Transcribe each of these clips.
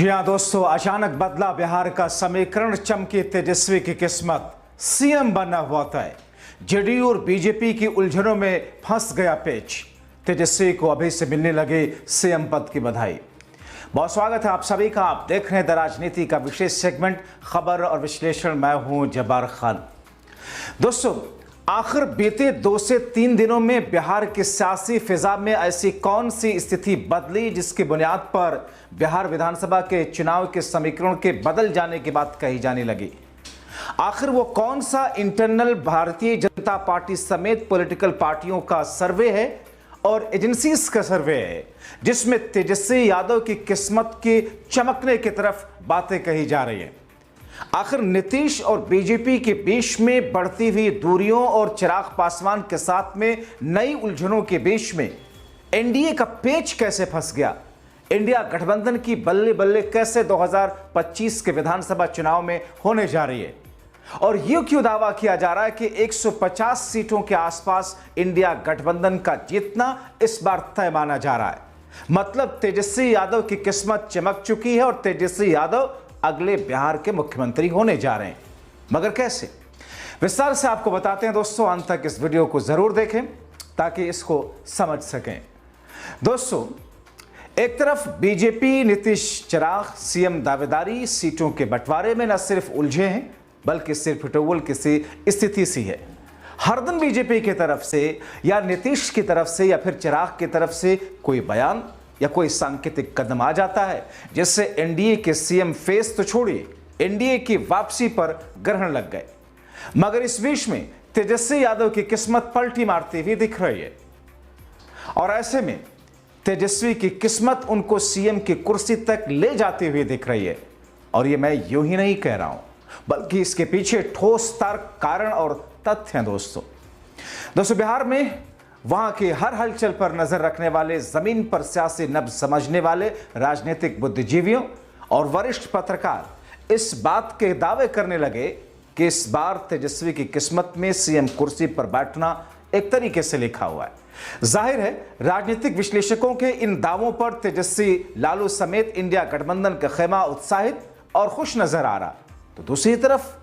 जी हाँ दोस्तों, अचानक बदला बिहार का समीकरण, चमकी तेजस्वी की किस्मत, सीएम बनना हुआ तय। जेडीयू और बीजेपी की उलझनों में फंस गया पेच। तेजस्वी को अभी से मिलने लगे सीएम पद की बधाई। बहुत स्वागत है आप सभी का। आप देख रहे हैं द राजनीति का विशेष सेगमेंट खबर और विश्लेषण। मैं हूं जब्बार खान। दोस्तों, आखिर बीते 2 से 3 दिनों में बिहार की सियासी फिजा में ऐसी कौन सी स्थिति बदली जिसकी बुनियाद पर बिहार विधानसभा के चुनाव के समीकरण के बदल जाने की बात कही जाने लगी। आखिर वो कौन सा इंटरनल भारतीय जनता पार्टी समेत पॉलिटिकल पार्टियों का सर्वे है और एजेंसीज का सर्वे है जिसमें तेजस्वी यादव की किस्मत के चमकने की तरफ बातें कही जा रही हैं। आखिर नीतीश और बीजेपी के बीच में बढ़ती हुई दूरियों और चिराग पासवान के साथ में नई उलझनों के बीच में एनडीए का पेच कैसे फंस गया? इंडिया गठबंधन की बल्ले बल्ले कैसे 2025 के विधानसभा चुनाव में होने जा रही है? और यूं क्यों दावा किया जा रहा है कि 150 सीटों के आसपास इंडिया गठबंधन का जीतना इस बार तय माना जा रहा है? मतलब तेजस्वी यादव की किस्मत चमक चुकी है और तेजस्वी यादव अगले बिहार के मुख्यमंत्री होने जा रहे हैं। मगर कैसे? विस्तार से आपको बताते हैं दोस्तों। अंत तक इस वीडियो को जरूर देखें ताकि इसको समझ सकें। दोस्तों, एक तरफ बीजेपी नीतीश चिराग सीएम दावेदारी सीटों के बंटवारे में न सिर्फ उलझे हैं बल्कि सिर्फ टोवल किसी स्थिति सी है। हर दिन बीजेपी की तरफ से या नीतीश की तरफ से या फिर चिराग की तरफ से कोई बयान या कोई सांकेतिक कदम आ जाता है जिससे एनडीए के सीएम फेस तो छोड़िए, एनडीए की वापसी पर ग्रहण लग गए। मगर इस बीच में तेजस्वी यादव की किस्मत पलटी मारती हुई दिख रही है और ऐसे में तेजस्वी की किस्मत उनको सीएम की कुर्सी तक ले जाती हुई दिख रही है। और ये मैं यूं ही नहीं कह रहा हूं बल्कि इसके पीछे ठोस तर्क, कारण और तथ्य हैं। दोस्तों, बिहार में वहां के हर हलचल पर नजर रखने वाले, जमीन पर सियासी नब्ज समझने वाले राजनीतिक बुद्धिजीवियों और वरिष्ठ पत्रकार इस बात के दावे करने लगे कि इस बार तेजस्वी की किस्मत में सीएम कुर्सी पर बैठना एक तरीके से लिखा हुआ है। जाहिर है, राजनीतिक विश्लेषकों के इन दावों पर तेजस्वी, लालू समेत इंडिया गठबंधन का खेमा उत्साहित और खुश नजर आ रहा। तो दूसरी तरफ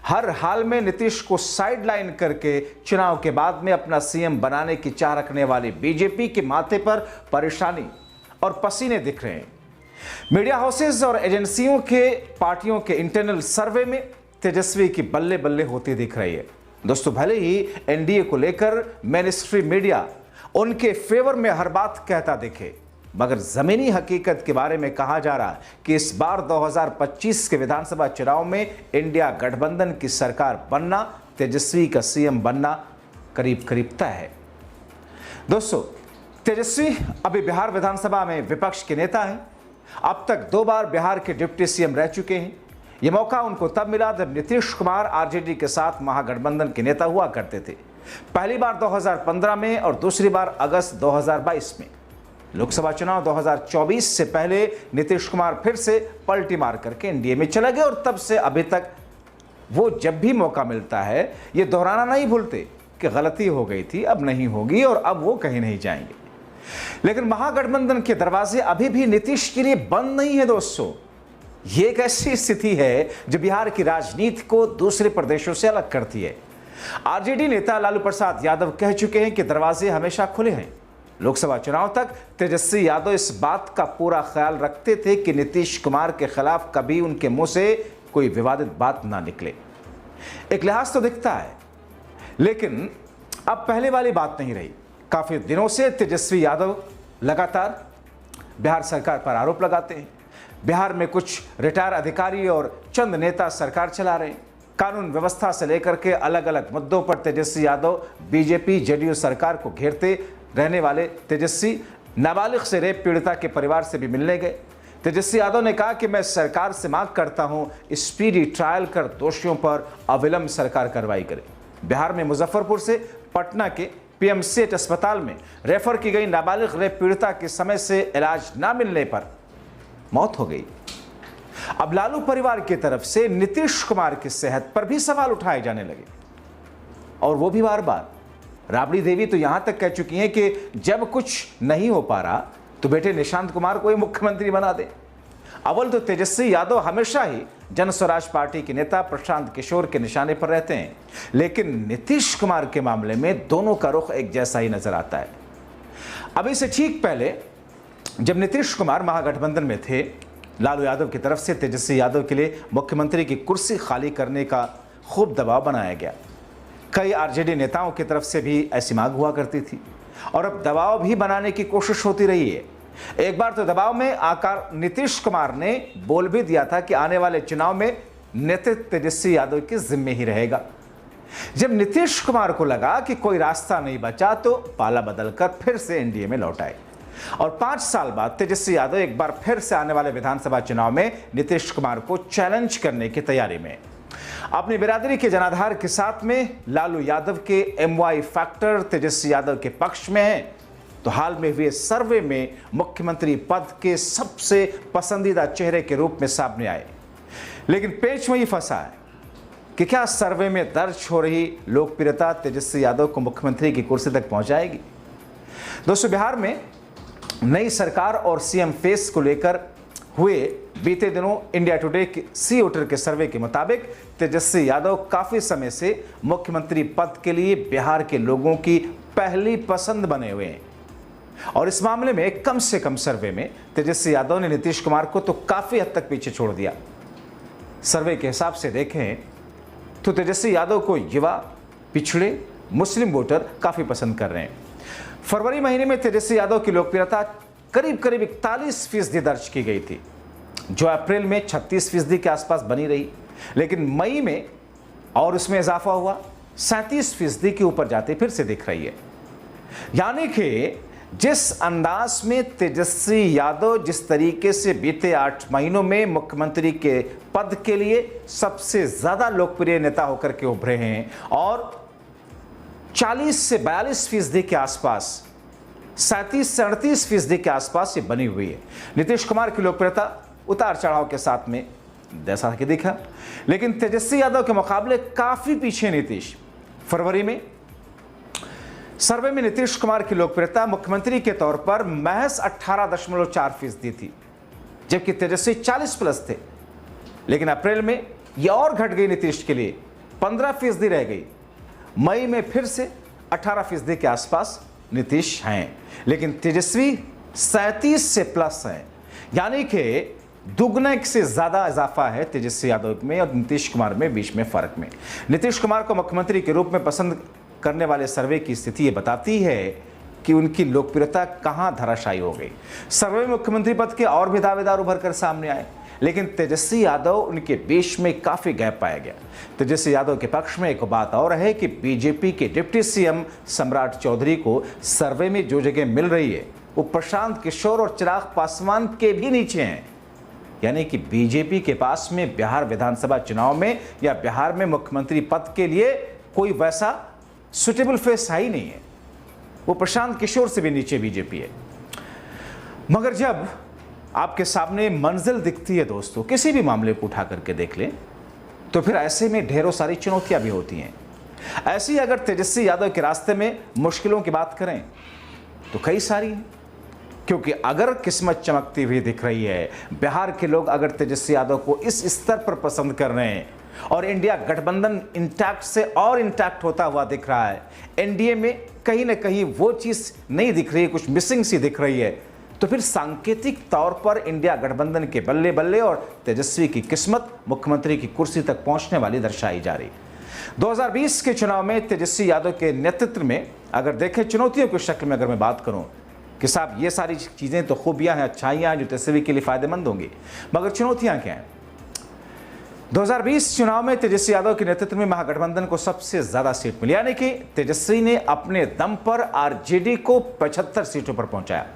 हर हाल में नीतीश को साइडलाइन करके चुनाव के बाद में अपना सीएम बनाने की चाह रखने वाली बीजेपी के माथे पर परेशानी और पसीने दिख रहे हैं। मीडिया हाउसेस और एजेंसियों के पार्टियों के इंटरनल सर्वे में तेजस्वी की बल्ले बल्ले होती दिख रही है। दोस्तों, भले ही एनडीए को लेकर मेनस्ट्रीम मीडिया उनके फेवर में हर बात कहता दिखे, मगर जमीनी हकीकत के बारे में कहा जा रहा है कि इस बार 2025 के विधानसभा चुनाव में इंडिया गठबंधन की सरकार बनना, तेजस्वी का सीएम बनना करीब करीब तय है। दोस्तों, तेजस्वी अभी बिहार विधानसभा में विपक्ष के नेता हैं। अब तक 2 बार बिहार के डिप्टी सीएम रह चुके हैं। यह मौका उनको तब मिला जब नीतीश कुमार आरजेडी के साथ महागठबंधन के नेता हुआ करते थे। पहली बार 2015 में और दूसरी बार अगस्त 2022 में। लोकसभा चुनाव 2024 से पहले नीतीश कुमार फिर से पलटी मार करके एनडीए में चले गए और तब से अभी तक वो जब भी मौका मिलता है ये दोहराना नहीं भूलते कि गलती हो गई थी, अब नहीं होगी और अब वो कहीं नहीं जाएंगे। लेकिन महागठबंधन के दरवाजे अभी भी नीतीश के लिए बंद नहीं है। दोस्तों, ये एक ऐसी स्थिति है जो बिहार की राजनीति को दूसरे प्रदेशों से अलग करती है। आरजेडी नेता लालू प्रसाद यादव कह चुके हैं कि दरवाजे हमेशा खुले हैं। लोकसभा चुनाव तक तेजस्वी यादव इस बात का पूरा ख्याल रखते थे कि नीतीश कुमार के खिलाफ कभी उनके मुंह से कोई विवादित बात ना निकले। एक लिहाज तो दिखता है, लेकिन अब पहले वाली बात नहीं रही। काफी दिनों से तेजस्वी यादव लगातार बिहार सरकार पर आरोप लगाते हैं। बिहार में कुछ रिटायर अधिकारी और चंद नेता सरकार चला रहे हैं। कानून व्यवस्था से लेकर के अलग अलग मुद्दों पर तेजस्वी यादव बीजेपी जेडीयू सरकार को घेरते रहने वाले तेजस्वी नाबालिग से रेप पीड़िता के परिवार से भी मिलने गए। तेजस्वी यादव ने कहा कि मैं सरकार से मांग करता हूं स्पीडी ट्रायल कर दोषियों पर अविलंब सरकार कार्रवाई करे। बिहार में मुजफ्फरपुर से पटना के पीएमसीएच अस्पताल में रेफर की गई नाबालिग रेप पीड़िता के समय से इलाज न मिलने पर मौत हो गई। अब लालू परिवार की तरफ से नीतीश कुमार की सेहत पर भी सवाल उठाए जाने लगे और वो भी बार बार। राबड़ी देवी तो यहां तक कह चुकी हैं कि जब कुछ नहीं हो पा रहा तो बेटे निशांत कुमार को ही मुख्यमंत्री बना दे। अव्वल तो तेजस्वी यादव हमेशा ही जन स्वराज पार्टी के नेता प्रशांत किशोर के निशाने पर रहते हैं, लेकिन नीतीश कुमार के मामले में दोनों का रुख एक जैसा ही नजर आता है। अभी से ठीक पहले जब नीतीश कुमार महागठबंधन में थे, लालू यादव की तरफ से तेजस्वी यादव के लिए मुख्यमंत्री की कुर्सी खाली करने का खूब दबाव बनाया गया। कई आरजेडी नेताओं की तरफ से भी ऐसी मांग हुआ करती थी और अब दबाव भी बनाने की कोशिश होती रही है। एक बार तो दबाव में आकर नीतीश कुमार ने बोल भी दिया था कि आने वाले चुनाव में नेतृत्व तेजस्वी यादव के जिम्मे ही रहेगा। जब नीतीश कुमार को लगा कि कोई रास्ता नहीं बचा तो पाला बदलकर फिर से एनडीए में लौट आए और 5 साल बाद तेजस्वी यादव एक बार फिर से आने वाले विधानसभा चुनाव में नीतीश कुमार को चैलेंज करने की तैयारी में। अपनी बिरादरी के जनाधार के साथ में लालू यादव के एमवाई फैक्टर तेजस्वी यादव के पक्ष में है, तो हाल में हुए सर्वे में मुख्यमंत्री पद के सबसे पसंदीदा चेहरे के रूप में सामने आए। लेकिन पेच वही फंसा है कि क्या सर्वे में दर्ज हो रही लोकप्रियता तेजस्वी यादव को मुख्यमंत्री की कुर्सी तक पहुंचाएगी। दोस्तों, बिहार में नई सरकार और सीएम फेस को लेकर हुए बीते दिनों इंडिया टुडे के सी वोटर के सर्वे के मुताबिक तेजस्वी यादव काफी समय से मुख्यमंत्री पद के लिए बिहार के लोगों की पहली पसंद बने हुए हैं और इस मामले में कम से कम सर्वे में तेजस्वी यादव ने नीतीश कुमार को तो काफी हद तक पीछे छोड़ दिया। सर्वे के हिसाब से देखें तो तेजस्वी यादव को युवा, पिछड़े, मुस्लिम वोटर काफी पसंद कर रहे हैं। फरवरी महीने में तेजस्वी यादव की लोकप्रियता करीब 41% दर्ज की गई थी, जो अप्रैल में 36% के आसपास बनी रही, लेकिन मई में और उसमें इजाफा हुआ 37% के ऊपर जाते फिर से दिख रही है। यानी कि जिस अंदाज में तेजस्वी यादव जिस तरीके से बीते 8 महीनों में मुख्यमंत्री के पद के लिए सबसे ज्यादा लोकप्रिय नेता होकर के उभरे हैं और 40 से 42% के आसपास, 37 से 38% के आसपास ये बनी हुई है। नीतीश कुमार की लोकप्रियता उतार चढ़ाव के साथ में जैसा कि दिखा, लेकिन तेजस्वी यादव के मुकाबले काफी पीछे नीतीश। फरवरी में सर्वे में नीतीश कुमार की लोकप्रियता मुख्यमंत्री के तौर पर महज 18.4% थी, जबकि तेजस्वी 40+ थे। लेकिन अप्रैल में यह और घट गई, नीतीश के लिए 15% रह गई। मई में फिर से 18% के आसपास नीतीश हैं, लेकिन तेजस्वी 37 से प्लस हैं। यानी कि दुगने से ज्यादा इजाफा है तेजस्वी यादव में और नीतीश कुमार में बीच में फर्क में। नीतीश कुमार को मुख्यमंत्री के रूप में पसंद करने वाले सर्वे की स्थिति ये बताती है कि उनकी लोकप्रियता कहां धराशायी हो गई। सर्वे में मुख्यमंत्री पद के और भी दावेदार उभर कर सामने आए, लेकिन तेजस्वी यादव उनके बीच में काफी गैप पाया गया। तेजस्वी यादव के पक्ष में एक बात और है कि बीजेपी के डिप्टी सीएम सम्राट चौधरी को सर्वे में जो जगह मिल रही है वो प्रशांत किशोर और चिराग पासवान के भी नीचे हैं। यानी कि बीजेपी के पास में बिहार विधानसभा चुनाव में या बिहार में मुख्यमंत्री पद के लिए कोई वैसा सुटेबल फेस है ही नहीं है। वो प्रशांत किशोर से भी नीचे बीजेपी है। मगर जब आपके सामने मंजिल दिखती है दोस्तों, किसी भी मामले को उठा करके देख लें, तो फिर ऐसे में ढेरों सारी चुनौतियां भी होती हैं। ऐसी अगर तेजस्वी यादव के रास्ते में मुश्किलों की बात करें तो कई सारी हैं, क्योंकि अगर किस्मत चमकती हुई दिख रही है, बिहार के लोग अगर तेजस्वी यादव को इस स्तर पर पसंद कर रहे हैं और इंडिया गठबंधन इंटैक्ट से और इंटैक्ट होता हुआ दिख रहा है, एनडीए में कहीं ना कहीं वो चीज नहीं दिख रही है, कुछ मिसिंग सी दिख रही है, तो फिर सांकेतिक तौर पर इंडिया गठबंधन के बल्ले बल्ले और तेजस्वी की किस्मत मुख्यमंत्री की कुर्सी तक पहुंचने वाली दर्शाई जा रही। 2020 के चुनाव में तेजस्वी यादव के नेतृत्व में अगर देखें चुनौतियों की शक्ल में अगर मैं बात करूं कि साहब ये सारी चीजें तो खूबियां हैं, अच्छाइयां हैं जो तेजस्वी के लिए फायदेमंद होंगी, मगर चुनौतियां क्या हैं। 2020 चुनाव में तेजस्वी यादव के नेतृत्व में महागठबंधन को सबसे ज्यादा सीट मिली, यानी कि तेजस्वी ने अपने दम पर आरजेडी को 75 सीटों पर पहुंचाया।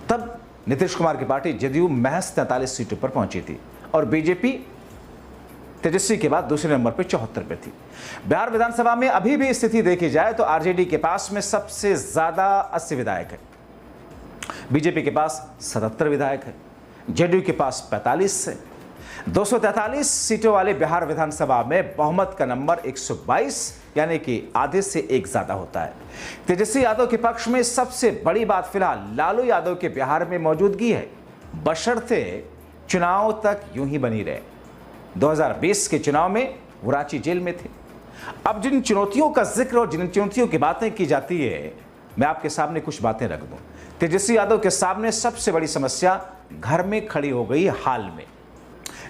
तब नीतीश कुमार की पार्टी जदयू महज 43 सीटों पर पहुंची थी और बीजेपी तेजस्वी के बाद दूसरे नंबर पर 74 पे थी। बिहार विधानसभा में अभी भी स्थिति देखी जाए तो आरजेडी के पास में सबसे ज्यादा 80 विधायक है, बीजेपी के पास 77 विधायक है, जदयू के पास 45 है। 243 सीटों वाले बिहार विधानसभा में बहुमत का नंबर 122 यानी कि आधे से एक ज्यादा होता है। तेजस्वी यादव के पक्ष में सबसे बड़ी बात फिलहाल लालू यादव के बिहार में मौजूदगी है। बशर्ते चुनाव तक यूं ही बनी रहे। 2020 के चुनाव में वो रांची जेल में थे। अब जिन चुनौतियों का जिक्र और जिन चुनौतियों की बातें की जाती है, मैं आपके सामने कुछ बातें रख दूं। तेजस्वी यादव के सामने सबसे बड़ी समस्या घर में खड़ी हो गई हाल में।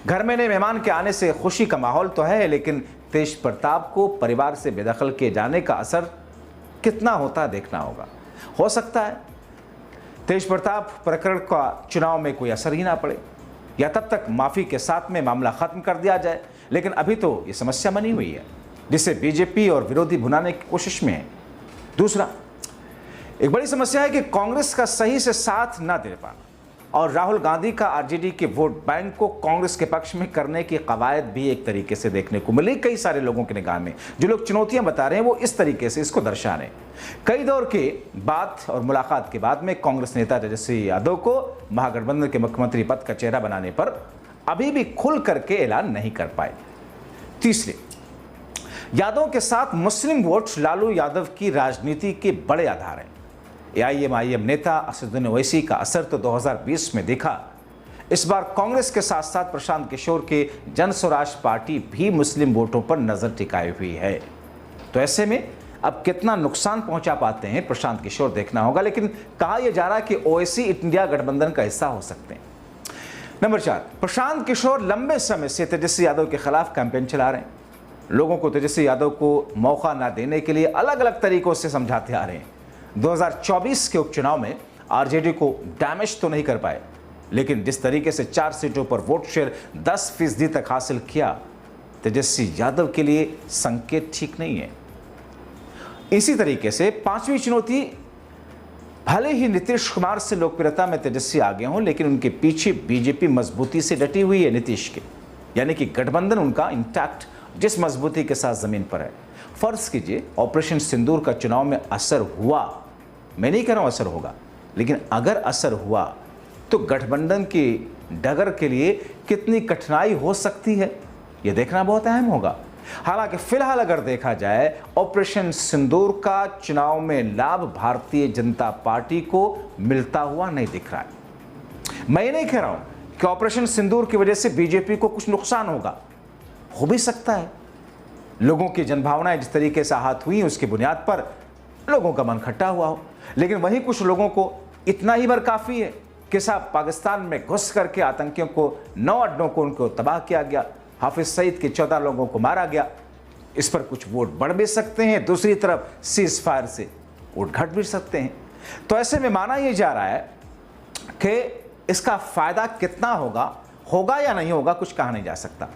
घर में नए मेहमान के आने से खुशी का माहौल तो है, लेकिन तेज प्रताप को परिवार से बेदखल किए जाने का असर कितना होता देखना होगा। हो सकता है तेज प्रताप प्रकरण का चुनाव में कोई असर ही ना पड़े, या तब तक माफी के साथ में मामला खत्म कर दिया जाए, लेकिन अभी तो ये समस्या बनी हुई है जिसे बीजेपी और विरोधी भुनाने की कोशिश में है। दूसरा, एक बड़ी समस्या है कि कांग्रेस का सही से साथ ना दे पाना और राहुल गांधी का आरजेडी के वोट बैंक को कांग्रेस के पक्ष में करने की कवायद भी एक तरीके से देखने को मिली कई सारे लोगों की निगाह में। जो लोग चुनौतियां बता रहे हैं वो इस तरीके से इसको दर्शा रहे हैं। कई दौर के बात और मुलाकात के बाद में कांग्रेस नेता तेजस्वी यादव को महागठबंधन के मुख्यमंत्री पद का चेहरा बनाने पर अभी भी खुल करके ऐलान नहीं कर पाए। तीसरे, यादव के साथ मुस्लिम वोट लालू यादव की राजनीति के बड़े आधार हैं। एआईएमआईएम नेता असदुद्दीन ओवैसी का असर तो 2020 में दिखा। इस बार कांग्रेस के साथ साथ प्रशांत किशोर के जन स्वराज पार्टी भी मुस्लिम वोटों पर नजर टिकाई हुई है। तो ऐसे में अब कितना नुकसान पहुंचा पाते हैं प्रशांत किशोर देखना होगा, लेकिन कहा यह जा रहा है कि ओवैसी इंडिया गठबंधन का हिस्सा हो सकते हैं। नंबर 4, प्रशांत किशोर लंबे समय से तेजस्वी यादव के खिलाफ कैंपेन चला रहे हैं। लोगों को तेजस्वी यादव को मौका ना देने के लिए अलग अलग तरीकों से समझाते आ रहे हैं। 2024 के उपचुनाव में आरजेडी को डैमेज तो नहीं कर पाए, लेकिन जिस तरीके से 4 सीटों पर वोट शेयर 10% तक हासिल किया, तेजस्वी यादव के लिए संकेत ठीक नहीं है। इसी तरीके से 5वीं चुनौती, भले ही नीतीश कुमार से लोकप्रियता में तेजस्वी आगे हों, लेकिन उनके पीछे बीजेपी मजबूती से डटी हुई है नीतीश के, यानी कि गठबंधन उनका इंटैक्ट जिस मजबूती के साथ जमीन पर है। फर्ज कीजिए ऑपरेशन सिंदूर का चुनाव में असर हुआ, मैं नहीं कह रहा हूं असर होगा, लेकिन अगर असर हुआ तो गठबंधन की डगर के लिए कितनी कठिनाई हो सकती है, यह देखना बहुत अहम होगा। हालांकि फिलहाल अगर देखा जाए, ऑपरेशन सिंदूर का चुनाव में लाभ भारतीय जनता पार्टी को मिलता हुआ नहीं दिख रहा है। मैं ये नहीं कह रहा हूं कि ऑपरेशन सिंदूर की वजह से बीजेपी को कुछ नुकसान होगा, हो भी सकता है। लोगों की जनभावनाएं जिस तरीके से आहत हुई उसकी बुनियाद पर लोगों का मन खट्टा हुआ हो, लेकिन वहीं कुछ लोगों को इतना ही बार काफी है कि साहब पाकिस्तान में घुस करके आतंकियों को 9 अड्डों को उनको तबाह किया गया, हाफिज सईद के 14 लोगों को मारा गया। इस पर कुछ वोट बढ़ भी सकते हैं, दूसरी तरफ सीज फायर से वोट घट भी सकते हैं। तो ऐसे में माना यह जा रहा है कि इसका फायदा कितना होगा या नहीं होगा, कुछ कहा नहीं जा सकता।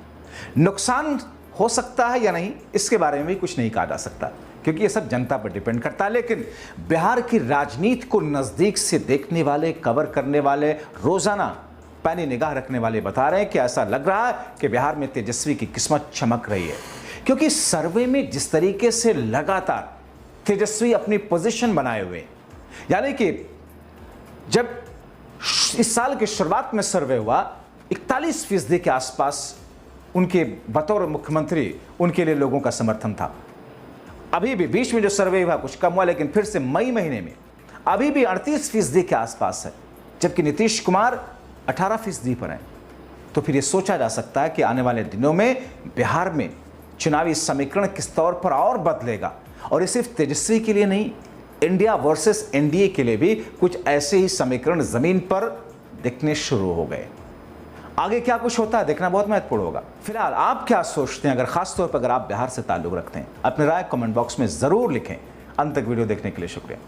नुकसान हो सकता है या नहीं, इसके बारे में भी कुछ नहीं कहा जा सकता, क्योंकि ये सब जनता पर डिपेंड करता है। लेकिन बिहार की राजनीति को नजदीक से देखने वाले, कवर करने वाले, रोजाना पैनी निगाह रखने वाले बता रहे हैं कि ऐसा लग रहा है कि बिहार में तेजस्वी की किस्मत चमक रही है, क्योंकि सर्वे में जिस तरीके से लगातार तेजस्वी अपनी पोजीशन बनाए हुए, यानी कि जब इस साल की शुरुआत में सर्वे हुआ 41% के आसपास उनके बतौर मुख्यमंत्री उनके लिए लोगों का समर्थन था। अभी भी बीच में जो सर्वे हुआ कुछ कम हुआ, लेकिन फिर से मई महीने में अभी भी 38% के आसपास है, जबकि नीतीश कुमार 18% पर है। तो फिर ये सोचा जा सकता है कि आने वाले दिनों में बिहार में चुनावी समीकरण किस तौर पर और बदलेगा, और ये सिर्फ तेजस्वी के लिए नहीं, इंडिया वर्सेस एनडीए के लिए भी कुछ ऐसे ही समीकरण जमीन पर दिखने शुरू हो गए। आगे क्या कुछ होता है देखना बहुत महत्वपूर्ण होगा। फिलहाल आप क्या सोचते हैं, अगर खास तौर पर अगर आप बिहार से ताल्लुक रखते हैं, अपनी राय कमेंट बॉक्स में जरूर लिखें। अंत तक वीडियो देखने के लिए शुक्रिया।